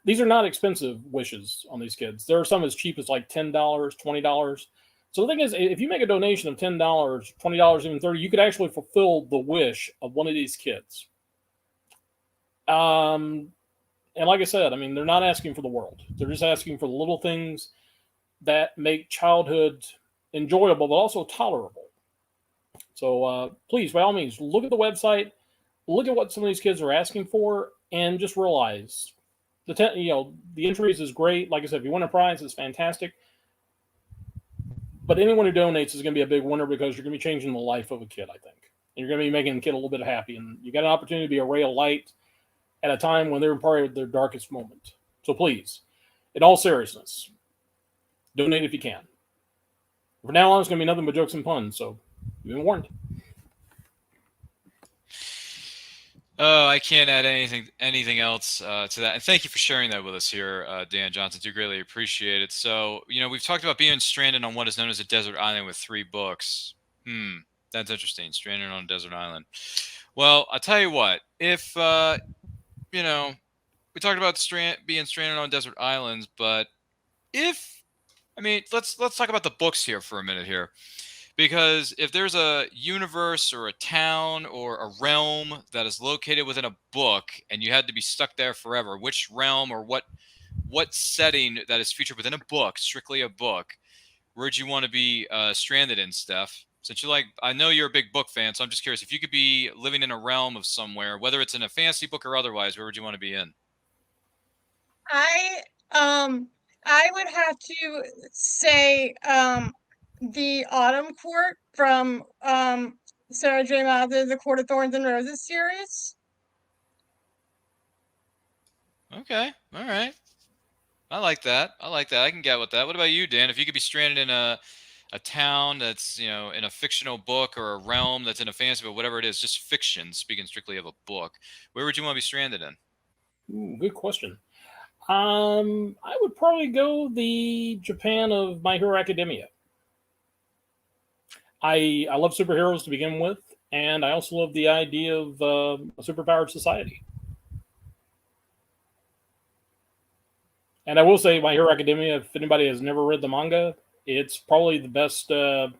These are not expensive wishes on these kids. There are some as cheap as like $10, $20. So the thing is, if you make a donation of $10, $20, even $30, you could actually fulfill the wish of one of these kids. And like I said, I mean, they're not asking for the world. They're just asking for the little things that make childhood enjoyable, but also tolerable. So please, by all means, look at the website, look at what some of these kids are asking for, and just realize the entries is great. Like I said, if you win a prize, it's fantastic. But anyone who donates is going to be a big winner because you're going to be changing the life of a kid, I think. And you're going to be making the kid a little bit happy. And you got an opportunity to be a ray of light at a time when they're probably at their darkest moment. So please, in all seriousness, donate if you can. From now on, it's going to be nothing but jokes and puns. So you've been warned. Oh, I can't add anything else to that. And thank you for sharing that with us here, Dan Johnson. Do greatly appreciate it. So, we've talked about being stranded on what is known as a desert island with 3 books. That's interesting. Stranded on a desert island. Well, I'll tell you what. If we talked about being stranded on desert islands, but let's talk about the books here for a minute here. Because if there's a universe or a town or a realm that is located within a book and you had to be stuck there forever, which realm or what setting that is featured within a book, strictly a book, where'd you want to be stranded in, Steph? Since I know you're a big book fan, so I'm just curious, if you could be living in a realm of somewhere, whether it's in a fantasy book or otherwise, where would you want to be in? I would have to say the Autumn Court from Sarah J. Maas's The Court of Thorns and Roses series. Okay, all right. I like that. I can get with that. What about you, Dan? If you could be stranded in a town that's, in a fictional book or a realm that's in a fantasy book, whatever it is, just fiction, speaking strictly of a book, where would you want to be stranded in? Ooh, good question. I would probably go the Japan of My Hero Academia. I love superheroes to begin with, and I also love the idea of a superpowered society. And I will say, My Hero Academia, if anybody has never read the manga, it's probably the best. If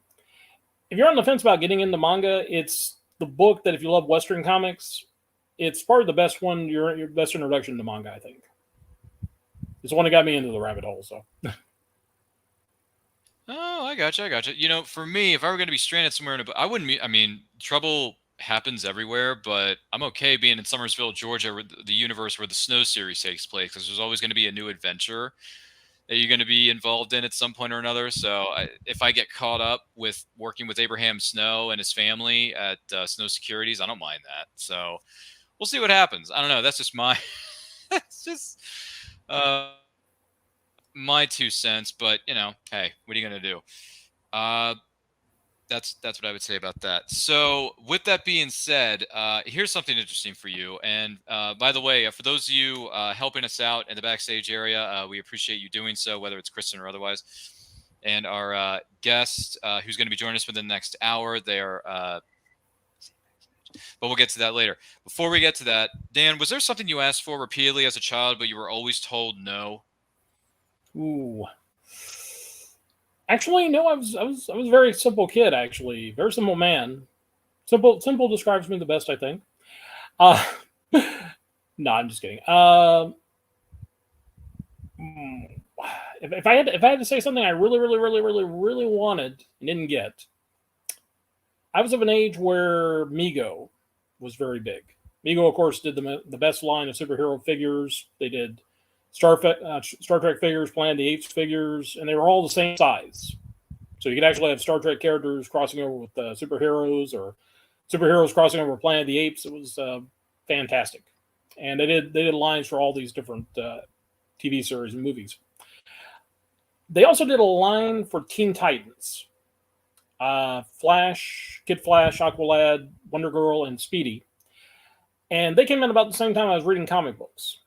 you're on the fence about getting into manga, it's the book that if you love Western comics, it's probably the best one, your best introduction to manga, I think. It's the one that got me into the rabbit hole, so. Oh, I gotcha. For me, if I were going to be stranded somewhere in I wouldn't be, trouble happens everywhere, but I'm okay being in Summersville, Georgia, the universe where the Snow series takes place, because there's always going to be a new adventure that you're going to be involved in at some point or another. So if I get caught up with working with Abraham Snow and his family at Snow Securities, I don't mind that. So we'll see what happens. I don't know. That's just that's just my 2 cents, but hey, what are you going to do? That's what I would say about that. So with that being said, here's something interesting for you. And by the way, for those of you helping us out in the backstage area, we appreciate you doing so, whether it's Kristen or otherwise. And our guest, who's going to be joining us within the next hour, but we'll get to that later. Before we get to that, Dan, was there something you asked for repeatedly as a child, but you were always told no? Ooh. Actually, no. I was a very simple kid. Actually, very simple man. Simple describes me the best, I think. No, I'm just kidding. If I had to say something I really wanted and didn't get, I was of an age where Mego was very big. Mego, of course, did the best line of superhero figures. They did Star Trek figures, Planet of the Apes figures, and they were all the same size. So you could actually have Star Trek characters crossing over with superheroes, or superheroes crossing over with Planet of the Apes. It was fantastic, and they did lines for all these different TV series and movies. They also did a line for Teen Titans, Flash, Kid Flash, Aqualad, Wonder Girl, and Speedy, and they came in about the same time I was reading comic books.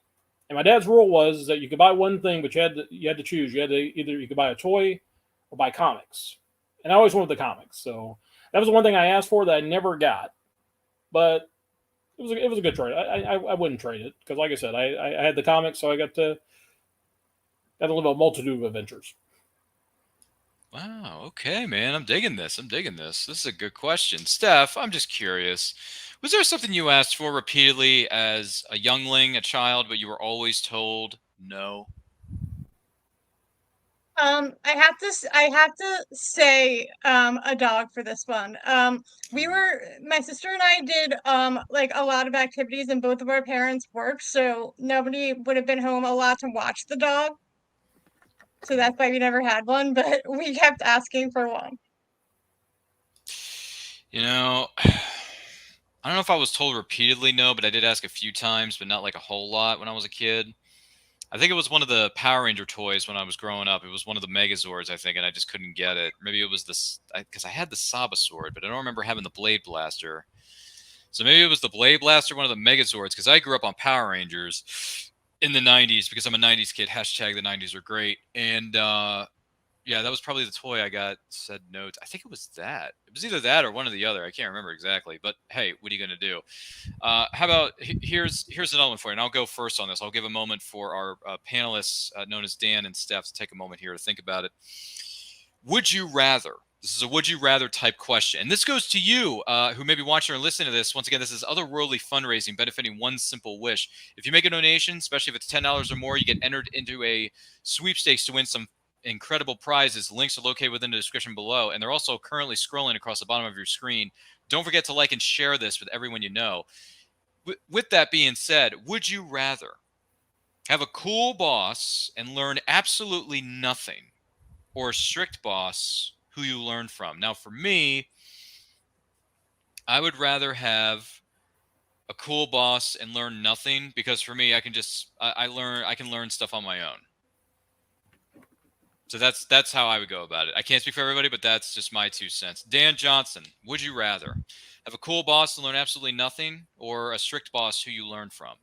And my dad's rule was that you could buy one thing, but you had to choose. You could buy a toy or buy comics. and I always wanted the comics. So that was the one thing I asked for that I never got. But it was a good trade. I wouldn't trade it because, like I said, I had the comics, so I got to live a multitude of adventures. Wow. Okay, man. I'm digging this. This is a good question. Steph, I'm just curious. Was there something you asked for repeatedly as a youngling, a child, but you were always told no? I have to say a dog for this one. My sister and I did like a lot of activities and both of our parents worked, so nobody would have been home a lot to watch the dog. So that's why we never had one, but we kept asking for one. You know, I don't know if I was told repeatedly no, but I did ask a few times, but not like a whole lot when I was a kid. I think it was one of the Power Ranger toys when I was growing up. It was one of the Megazords, I think, and I just couldn't get it. Maybe it was this because I had the Saba Sword, but I don't remember having the Blade Blaster. So maybe it was the Blade Blaster, one of the Megazords, because I grew up on Power Rangers in the 90s because I'm a 90s kid. Hashtag the 90s are great. And yeah, that was probably the toy I got said no to. I think it was that. It was either that or one or the other. I can't remember exactly. But hey, what are you going to do? How about here's another one for you, and I'll go first on this. I'll give a moment for our panelists known as Dan and Steph to take a moment here to think about it. Would you rather? This is a would you rather type question. And this goes to you who may be watching or listening to this. Once again, this is Otherworldly Fundraising, benefiting one simple wish. If you make a donation, especially if it's $10 or more, you get entered into a sweepstakes to win some incredible prizes. Links are located within the description below, and they're also currently scrolling across the bottom of your screen. Don't forget to like and share this with everyone you know. With that being said, would you rather have a cool boss and learn absolutely nothing, or a strict boss who you learn from? Now, for me, I would rather have a cool boss and learn nothing, because for me, I can learn stuff on my own. So that's how I would go about it. I can't speak for everybody, but that's just my 2 cents. Dan Johnson, would you rather have a cool boss and learn absolutely nothing, or a strict boss who you learn from?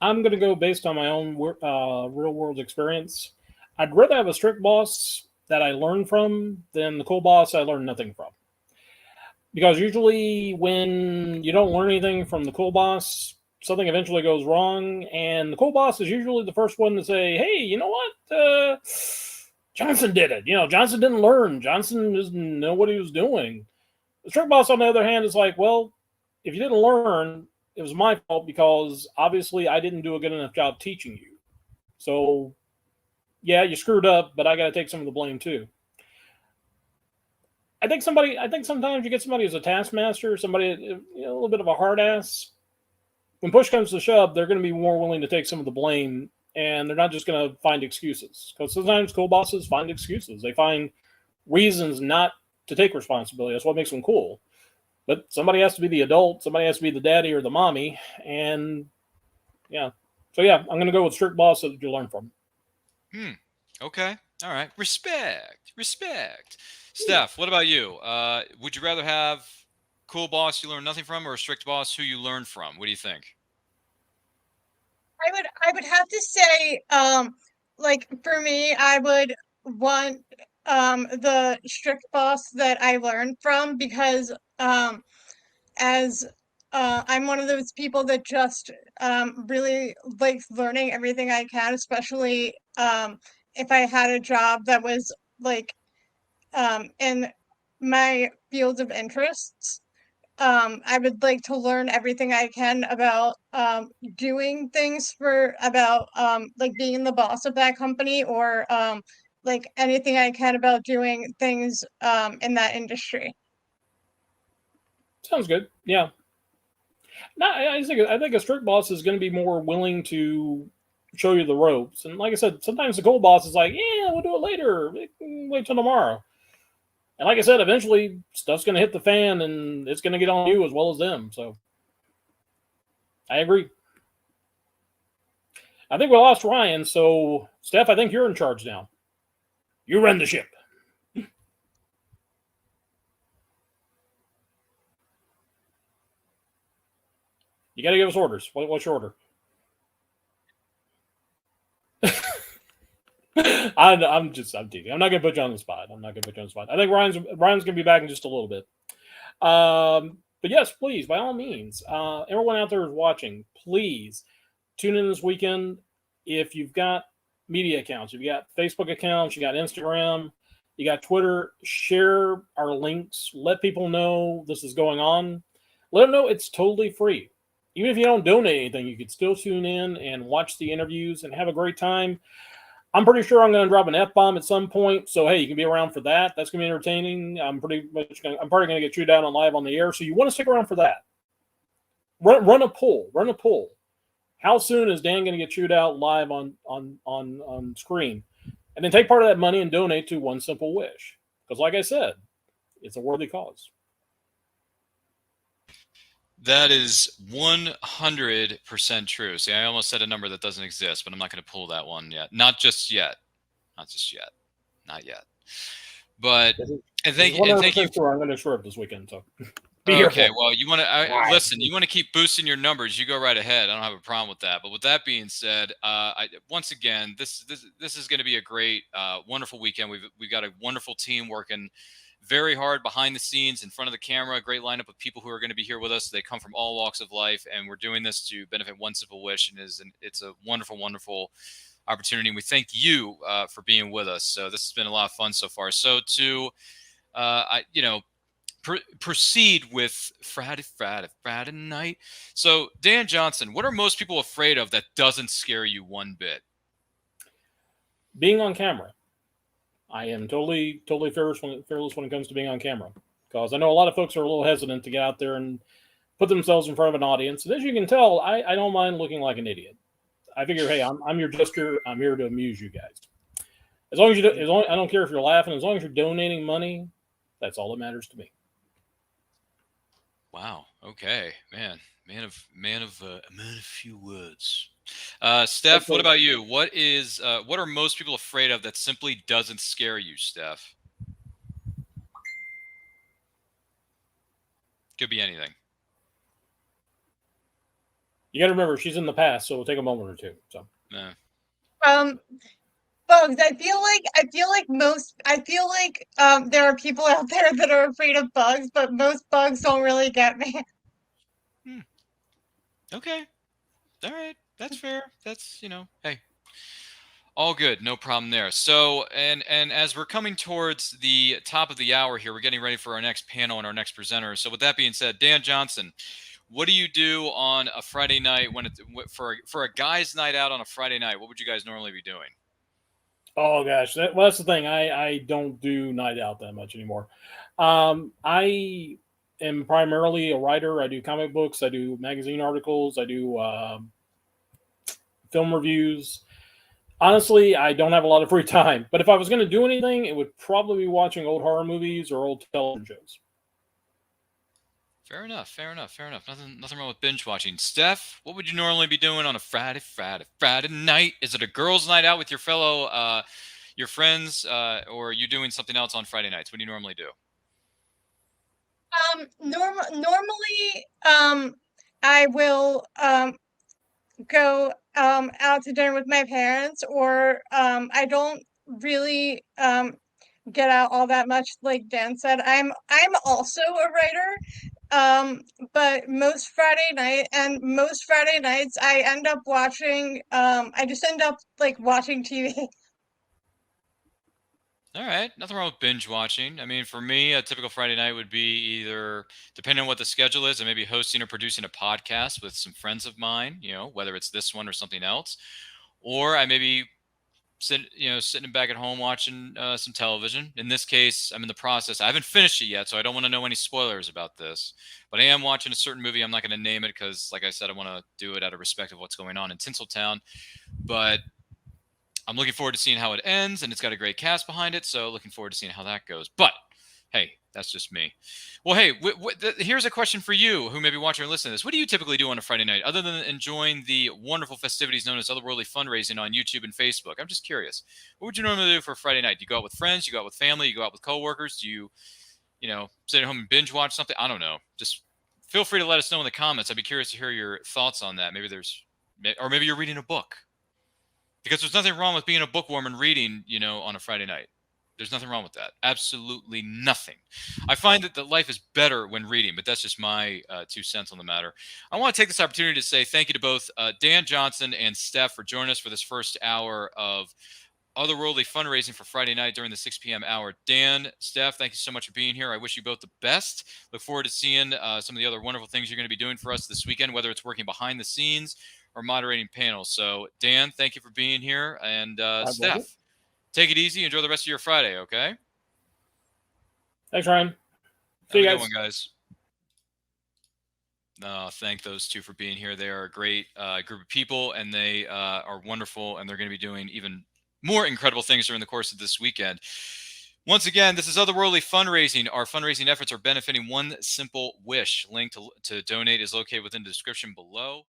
I'm going to go based on my own real world experience. I'd rather have a strict boss that I learn from than the cool boss I learn nothing from. Because usually when you don't learn anything from the cool boss, something eventually goes wrong, and the cool boss is usually the first one to say, hey, you know what? Johnson did it. Johnson didn't learn. Johnson doesn't know what he was doing. The strict boss, on the other hand, is like, well, if you didn't learn, it was my fault because obviously I didn't do a good enough job teaching you. So, yeah, you screwed up, but I got to take some of the blame too. I think sometimes you get somebody who's a taskmaster, somebody a little bit of a hard ass. When push comes to shove, they're going to be more willing to take some of the blame, and they're not just going to find excuses. Because sometimes cool bosses find excuses. They find reasons not to take responsibility. That's what makes them cool. But somebody has to be the adult. Somebody has to be the daddy or the mommy. And yeah. So yeah, I'm going to go with strict boss that you learn from. Okay. All right. Respect. Steph, what about you? Would you rather have cool boss you learn nothing from, or a strict boss who you learn from? What do you think? I would have to say, like for me, I would want the strict boss that I learned from because as I'm one of those people that just really likes learning everything I can, especially if I had a job that was like in my fields of interests. I would like to learn everything I can about doing things about like being the boss of that company, or like anything I can about doing things in that industry. Sounds good. Yeah. No, I think a strict boss is going to be more willing to show you the ropes. And like I said, sometimes the cold boss is like, yeah, we'll do it later. Wait till tomorrow. And like I said, eventually stuff's going to hit the fan, and it's going to get on you as well as them. So I agree. I think we lost Ryan. So Steph, I think you're in charge now. You run the ship. You got to give us orders. What's your order? I'm teasing. I'm not gonna put you on the spot. I think Ryan's gonna be back in just a little bit. But yes, please, by all means, everyone out there is watching, please tune in this weekend. If you've got media accounts, if you got Facebook accounts, you got Instagram, you got Twitter, share our links. Let people know this is going on. Let them know it's totally free. Even if you don't donate anything, you could still tune in and watch the interviews and have a great time. I'm pretty sure I'm going to drop an F-bomb at some point. So, hey, you can be around for that. That's going to be entertaining. I'm probably going to get chewed out on live on the air. So you want to stick around for that. Run a poll. How soon is Dan going to get chewed out live on screen? And then take part of that money and donate to One Simple Wish. Because like I said, it's a worthy cause. That is 100% true. See, I almost said a number that doesn't exist, but I'm not going to pull that one yet. Not yet. But and thank you. Sure, I'm going to show up this weekend. So okay. Well, you want to listen. You want to keep boosting your numbers. You go right ahead. I don't have a problem with that. But with that being said, once again, this is going to be a great, wonderful weekend. We've got a wonderful team working very hard behind the scenes, in front of the camera, a great lineup of people who are going to be here with us. They come from all walks of life, and we're doing this to benefit One Simple Wish, and it's a wonderful, wonderful opportunity. And we thank you for being with us. So this has been a lot of fun so far. So to, proceed with Friday night. So Dan Johnson, what are most people afraid of that doesn't scare you one bit? Being on camera. I am totally fearless when it comes to being on camera, because I know a lot of folks are a little hesitant to get out there and put themselves in front of an audience. And as you can tell, I don't mind looking like an idiot. I figure, hey, I'm your jester. I'm here to amuse you guys. As long as I don't care if you're laughing. As long as you're donating money, that's all that matters to me. Wow. Okay, man of few words. Steph, what about you? What are most people afraid of that simply doesn't scare you, Steph? Could be anything. You got to remember, she's in the past, so it'll take a moment or two. So. Bugs. I feel like there are people out there that are afraid of bugs, but most bugs don't really get me. Okay. All right. That's fair. That's, hey, all good. No problem there. So, and as we're coming towards the top of the hour here, we're getting ready for our next panel and our next presenter. So with that being said, Dan Johnson, what do you do on a Friday night for a guy's night out on a Friday night? What would you guys normally be doing? Oh gosh, that's the thing. I don't do night out that much anymore. I am primarily a writer. I do comic books. I do magazine articles. I do film reviews. Honestly, I don't have a lot of free time. But if I was going to do anything, it would probably be watching old horror movies or old television shows. Fair enough. Nothing wrong with binge watching. Steph, what would you normally be doing on a Friday night? Is it a girls' night out with your fellow, your friends, or are you doing something else on Friday nights? What do you normally do? Normally, I will go out to dinner with my parents, or I don't really get out all that much. Like Dan said, I'm also a writer. But most Friday nights I end up watching, I just end up like watching TV. All right. Nothing wrong with binge watching. I mean, for me, a typical Friday night would be either, depending on what the schedule is, I may be hosting or producing a podcast with some friends of mine, whether it's this one or something else, or I may be sitting back at home watching some television. In this case, I'm in the process. I haven't finished it yet, so I don't want to know any spoilers about this. But I am watching a certain movie. I'm not going to name it because, like I said, I want to do it out of respect of what's going on in Tinseltown. But I'm looking forward to seeing how it ends, and it's got a great cast behind it, so looking forward to seeing how that goes. But hey, that's just me. Well, hey, here's a question for you who may be watching or listening to this. What do you typically do on a Friday night other than enjoying the wonderful festivities known as Otherworldly Fundraising on YouTube and Facebook? I'm just curious. What would you normally do for a Friday night? Do you go out with friends? You go out with family? You go out with coworkers? Do you, sit at home and binge watch something? I don't know. Just feel free to let us know in the comments. I'd be curious to hear your thoughts on that. Maybe maybe you're reading a book. because there's nothing wrong with being a bookworm and reading, you know, on a Friday night. There's nothing wrong with that. Absolutely nothing. I find that life is better when reading, but that's just my 2 cents on the matter. I want to take this opportunity to say thank you to both Dan Johnson and Steph for joining us for this first hour of Otherworldly Fundraising for Friday night during the 6 p.m. hour. Dan, Steph, thank you so much for being here. I wish you both the best. Look forward to seeing some of the other wonderful things you're going to be doing for us this weekend, whether it's working behind the scenes or moderating panels. So, Dan, thank you for being here. And Steph, take it easy. Enjoy the rest of your Friday, okay? Thanks, Ryan. See you guys. Have a good one, guys. Thank those two for being here. They are a great group of people, and they are wonderful, and they're going to be doing even more incredible things during the course of this weekend. Once again, this is Otherworldly Fundraising. Our fundraising efforts are benefiting one simple wish. Link to donate is located within the description below.